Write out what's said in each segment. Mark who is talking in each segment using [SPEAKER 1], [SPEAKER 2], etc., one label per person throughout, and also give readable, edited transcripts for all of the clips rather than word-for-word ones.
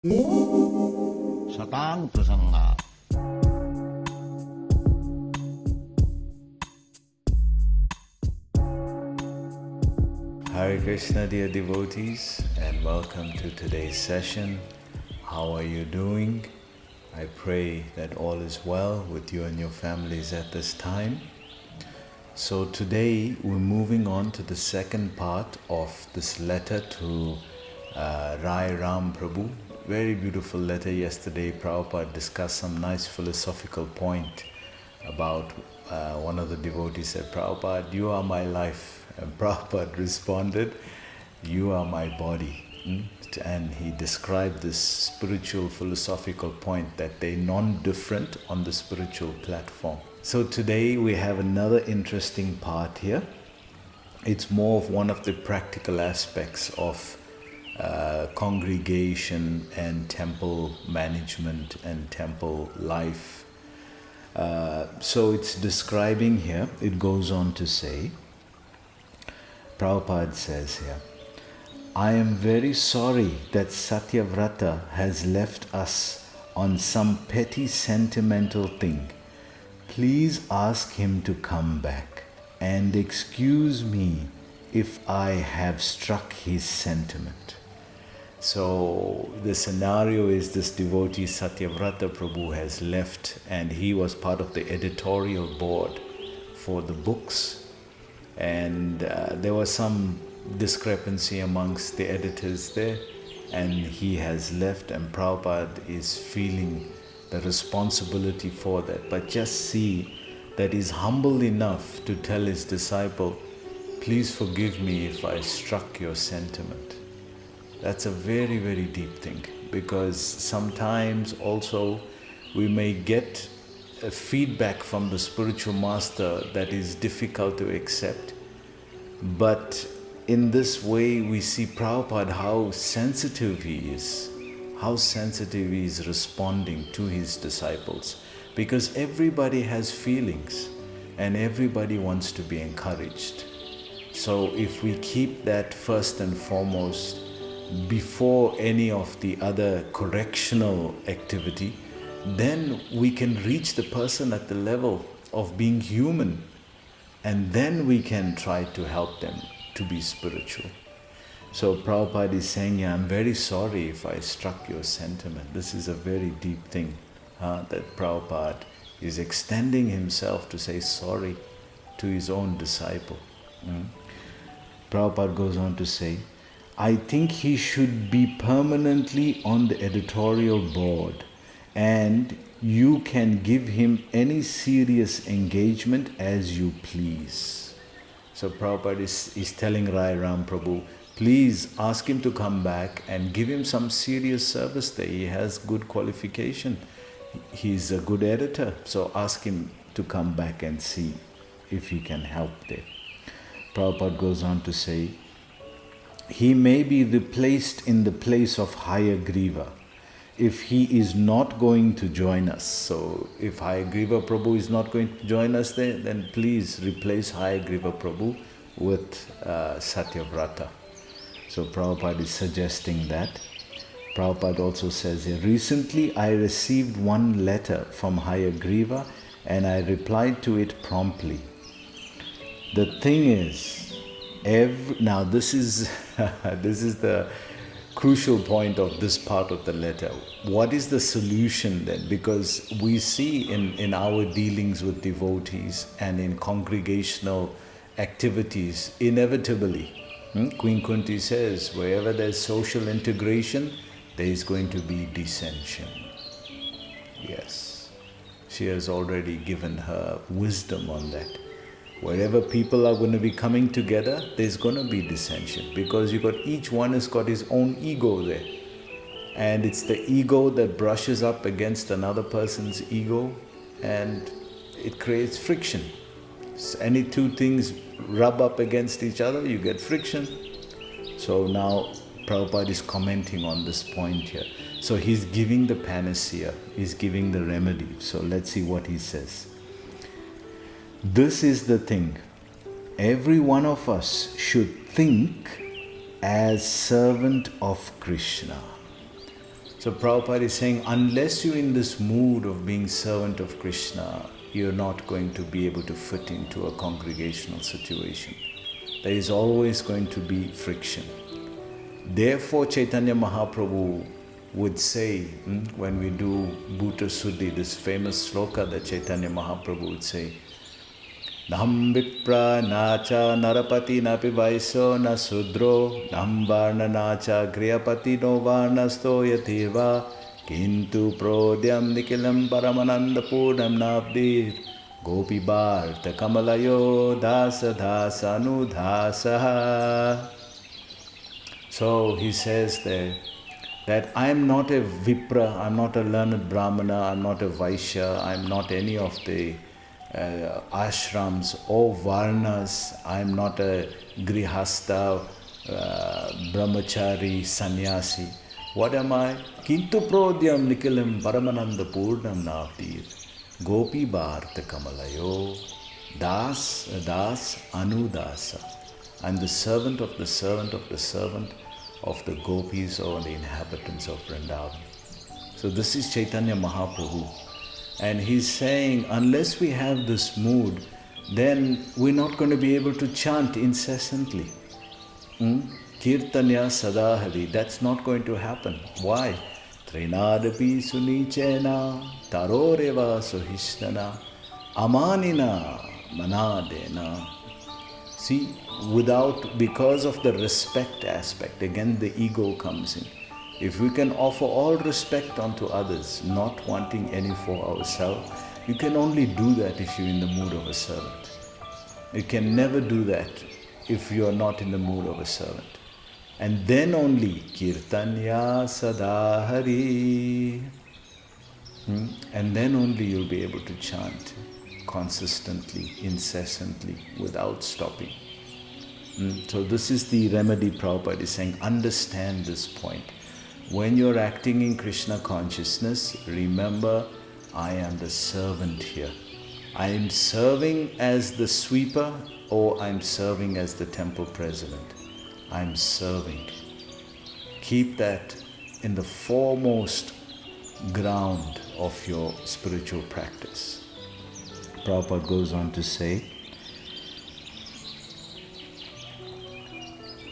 [SPEAKER 1] Satang Prasanga.
[SPEAKER 2] Hare Krishna, dear devotees, and welcome to today's session. How are you doing? I pray that all is well with you and your families at this time. So today we're moving on to the second part of this letter to Rayarama Prabhu. Very beautiful letter. Yesterday Prabhupada discussed some nice philosophical point about one of the devotees said, Prabhupada, you are my life. And Prabhupada responded, you are my body. And he described this spiritual philosophical point that they're non-different on the spiritual platform. So today we have another interesting part here. It's more of one of the practical aspects of congregation and temple management and temple life. So it's describing here, it goes on to say, Prabhupada says here, I am very sorry that Satyabharata has left us on some petty sentimental thing. Please ask him to come back and excuse me if I have struck his sentiment. So the scenario is this devotee Satyabharata Prabhu has left, and he was part of the editorial board for the books, and there was some discrepancy amongst the editors there, and he has left, and Prabhupada is feeling the responsibility for that. But just see that he's humble enough to tell his disciple, please forgive me if I struck your sentiment. That's a very, very deep thing, because sometimes also we may get a feedback from the spiritual master that is difficult to accept. But in this way we see Prabhupada how sensitive he is responding to his disciples, because everybody has feelings and everybody wants to be encouraged. So if we keep that first and foremost before any of the other correctional activity, then we can reach the person at the level of being human, and then we can try to help them to be spiritual. So Prabhupada is saying, yeah, I'm very sorry if I struck your sentiment. This is a very deep thing, that Prabhupada is extending himself to say sorry to his own disciple. Prabhupada goes on to say, I think he should be permanently on the editorial board, and you can give him any serious engagement as you please. So Prabhupada is telling Rayarama Prabhu, please ask him to come back and give him some serious service there. He has good qualification. He's a good editor. So ask him to come back and see if he can help there. Prabhupada goes on to say, he may be replaced in the place of Hayagriva if he is not going to join us. So if Hayagriva Prabhu is not going to join us there, then please replace Hayagriva Prabhu with Satyabharata. So Prabhupada is suggesting that. Prabhupada also says here, recently I received one letter from Hayagriva and I replied to it promptly. The thing is, now this is the crucial point of this part of the letter. What is the solution then? Because we see in our dealings with devotees and in congregational activities, inevitably, Queen Kunti says, wherever there's social integration, there is going to be dissension. Yes, she has already given her wisdom on that. Wherever people are going to be coming together, there's going to be dissension, because each one has got his own ego there. And it's the ego that brushes up against another person's ego, and it creates friction. So any two things rub up against each other, you get friction. So now Prabhupada is commenting on this point here. So he's giving the panacea, he's giving the remedy. So let's see what he says. This is the thing. Every one of us should think as servant of Krishna. So Prabhupada is saying, unless you're in this mood of being servant of Krishna, you're not going to be able to fit into a congregational situation. There is always going to be friction. Therefore, Chaitanya Mahaprabhu would say, when we do Bhuta Suddhi, this famous sloka that Chaitanya Mahaprabhu would say, Nam vipra nacha narapati napi vaiso na sudro, nam varna nacha griyapati no varnasto yativa, kintu prodyam nikilam paramananda purnam nabdir, gopi bharta kamalayo dasa dasa anudhasaha. So he says there that I am not a Vipra, I am not a learned Brahmana, I am not a Vaishya, I am not any of the ashrams or varnas, I am not a grihastha, brahmachari, sannyasi. What am I? Kintu prodyam nikilam paramananda purnam navdir, gopi bharta kamalayo das das anudasa. I am the servant of the servant of the servant of the gopis or the inhabitants of Vrindavan. So this is Chaitanya Mahaprabhu. And he's saying, unless we have this mood, then we're not going to be able to chant incessantly. Kirtanya sadahari, that's not going to happen. Why? Trinadapi sunichena taroreva sohishtana amanina manadena. See, because of the respect aspect, again the ego comes in. If we can offer all respect unto others, not wanting any for ourselves, you can only do that if you're in the mood of a servant. You can never do that if you are not in the mood of a servant. And then only Kirtanya Sadahari. And then only you'll be able to chant consistently, incessantly, without stopping. So this is the remedy Prabhupada is saying. Understand this point. When you're acting in Krishna consciousness, remember, I am the servant here. I am serving as the sweeper or I'm serving as the temple president. I'm serving. Keep that in the foremost ground of your spiritual practice. Prabhupada goes on to say,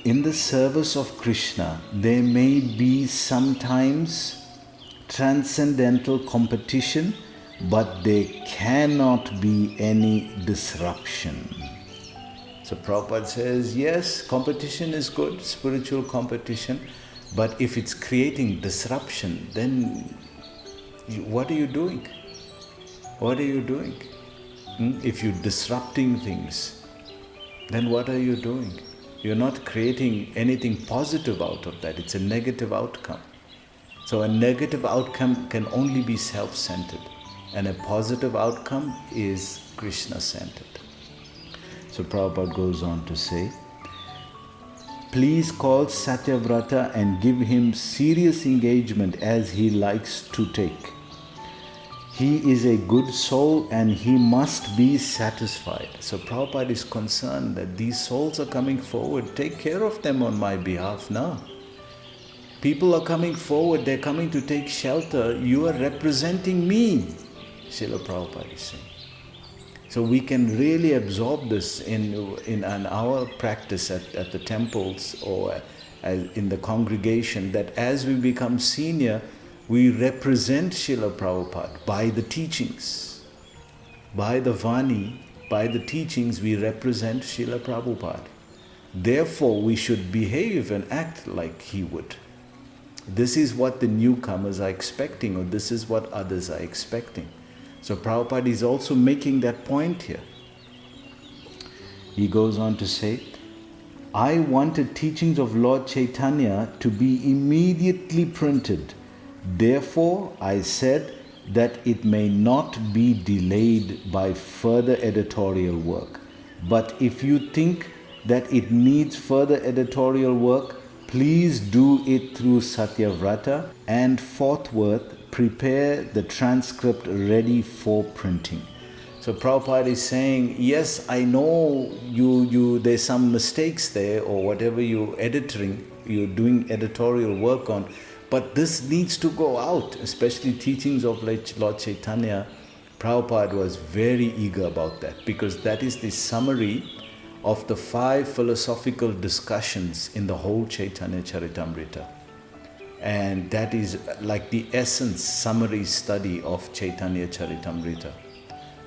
[SPEAKER 2] in the service of Krishna, there may be sometimes transcendental competition, but there cannot be any disruption. So Prabhupada says, yes, competition is good, spiritual competition, but if it's creating disruption, then what are you doing? What are you doing? If you're disrupting things, then what are you doing? You're not creating anything positive out of that. It's a negative outcome. So a negative outcome can only be self-centered, and a positive outcome is Krishna-centered. So Prabhupada goes on to say, please call Satyabharata and give him serious engagement as he likes to take. He is a good soul and he must be satisfied. So Prabhupada is concerned that these souls are coming forward. Take care of them on my behalf now. People are coming forward, they're coming to take shelter. You are representing me, Srila Prabhupada is saying. So we can really absorb this in our practice at the temples or in the congregation, that as we become senior, we represent Srila Prabhupada by the teachings. By the Vani, by the teachings, we represent Srila Prabhupada. Therefore, we should behave and act like he would. This is what the newcomers are expecting, or this is what others are expecting. So Prabhupada is also making that point here. He goes on to say, I wanted teachings of Lord Chaitanya to be immediately printed. Therefore, I said that it may not be delayed by further editorial work. But if you think that it needs further editorial work, please do it through Satyabharata and forthwith prepare the transcript ready for printing. So Prabhupada is saying, yes, I know there's some mistakes there or whatever you're doing editorial work on, But this needs to go out, especially teachings of Lord Chaitanya. Prabhupada was very eager about that, because that is the summary of the 5 philosophical discussions in the whole Chaitanya Charitamrita. And that is like the essence, summary study of Chaitanya Charitamrita.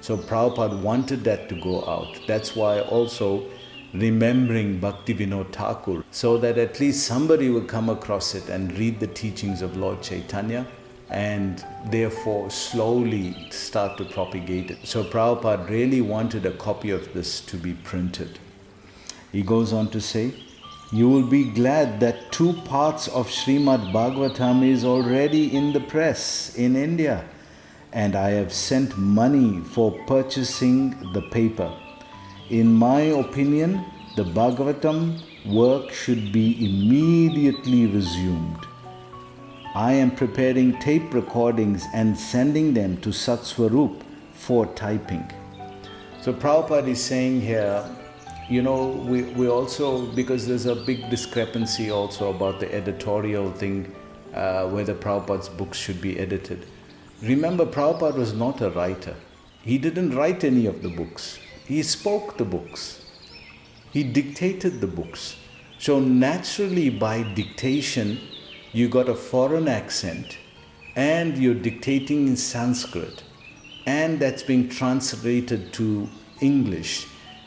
[SPEAKER 2] So Prabhupada wanted that to go out. That's why also remembering Bhaktivinoda Thakur, so that at least somebody will come across it and read the teachings of Lord Chaitanya and therefore slowly start to propagate it. So Prabhupada really wanted a copy of this to be printed. He goes on to say, you will be glad that 2 parts of Srimad Bhagavatam is already in the press in India, and I have sent money for purchasing the paper. In my opinion, the Bhagavatam work should be immediately resumed. I am preparing tape recordings and sending them to Satswarup for typing. So Prabhupada is saying here, we also, because there's a big discrepancy also about the editorial thing, whether Prabhupada's books should be edited. Remember, Prabhupada was not a writer. He didn't write any of the books. He spoke the books. He dictated the books. So naturally, by dictation, you got a foreign accent and you're dictating in Sanskrit, and that's being translated to English.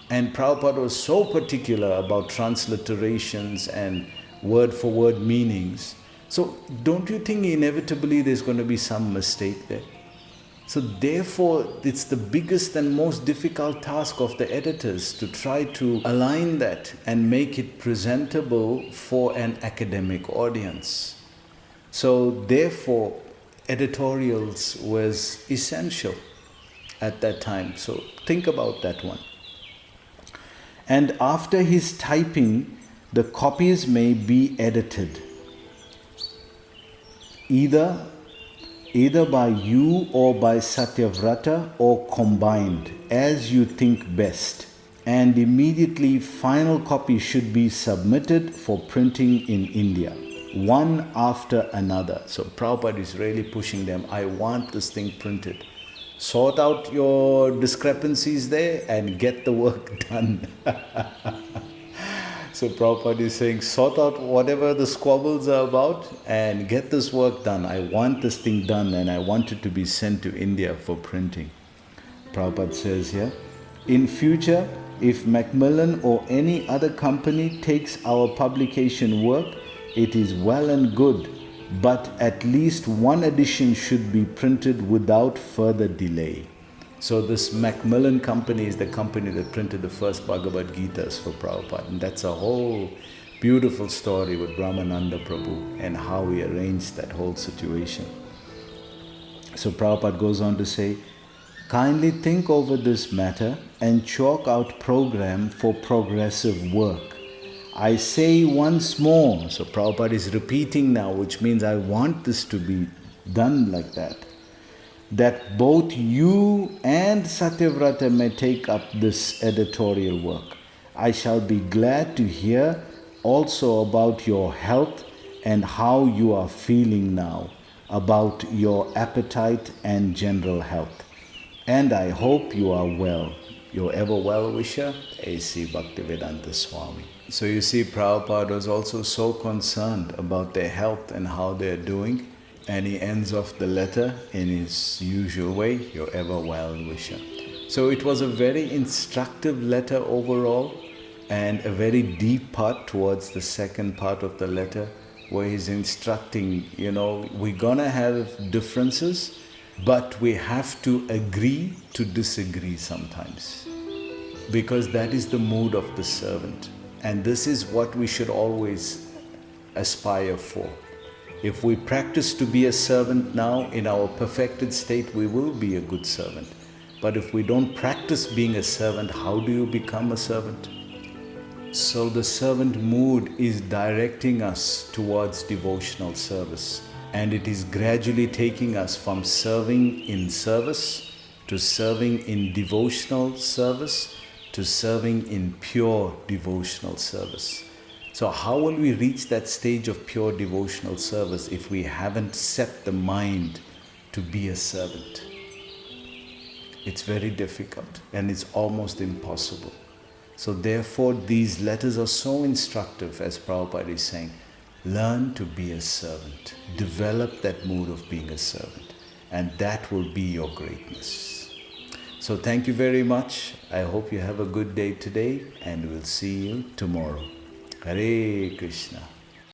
[SPEAKER 2] And Prabhupada was so particular about transliterations and word-for-word meanings. So don't you think inevitably there's going to be some mistake there? So therefore, it's the biggest and most difficult task of the editors to try to align that and make it presentable for an academic audience. So therefore, editorials was essential at that time. So think about that one. And after his typing, the copies may be edited, either by you or by Satyabharata, or combined, as you think best. And immediately final copy should be submitted for printing in India, one after another. So Prabhupada is really pushing them. I want this thing printed. Sort out your discrepancies there and get the work done. So Prabhupada is saying, sort out whatever the squabbles are about and get this work done. I want this thing done and I want it to be sent to India for printing. Prabhupada says here, in future, if Macmillan or any other company takes our publication work, it is well and good, but at least one edition should be printed without further delay. So this Macmillan company is the company that printed the first Bhagavad Gitas for Prabhupada. And that's a whole beautiful story with Brahmananda Prabhu and how he arranged that whole situation. So Prabhupada goes on to say, kindly think over this matter and chalk out program for progressive work. I say once more, so Prabhupada is repeating now, which means I want this to be done like that both you and Satyabharata may take up this editorial work. I shall be glad to hear also about your health and how you are feeling now, about your appetite and general health. And I hope you are well. Your ever well-wisher, A.C. Bhaktivedanta Swami. So you see, Prabhupada was also so concerned about their health and how they are doing. And he ends off the letter in his usual way, your ever well-wisher. So it was a very instructive letter overall, and a very deep part towards the second part of the letter, where he's instructing, we're gonna have differences, but we have to agree to disagree sometimes. Because that is the mood of the servant. And this is what we should always aspire for. If we practice to be a servant now, in our perfected state, we will be a good servant. But if we don't practice being a servant, how do you become a servant? So the servant mood is directing us towards devotional service. And it is gradually taking us from serving in service to serving in devotional service to serving in pure devotional service. So how will we reach that stage of pure devotional service if we haven't set the mind to be a servant? It's very difficult and it's almost impossible. So therefore these letters are so instructive, as Prabhupada is saying. Learn to be a servant. Develop that mood of being a servant. And that will be your greatness. So thank you very much. I hope you have a good day today and we'll see you tomorrow. Hare Krishna.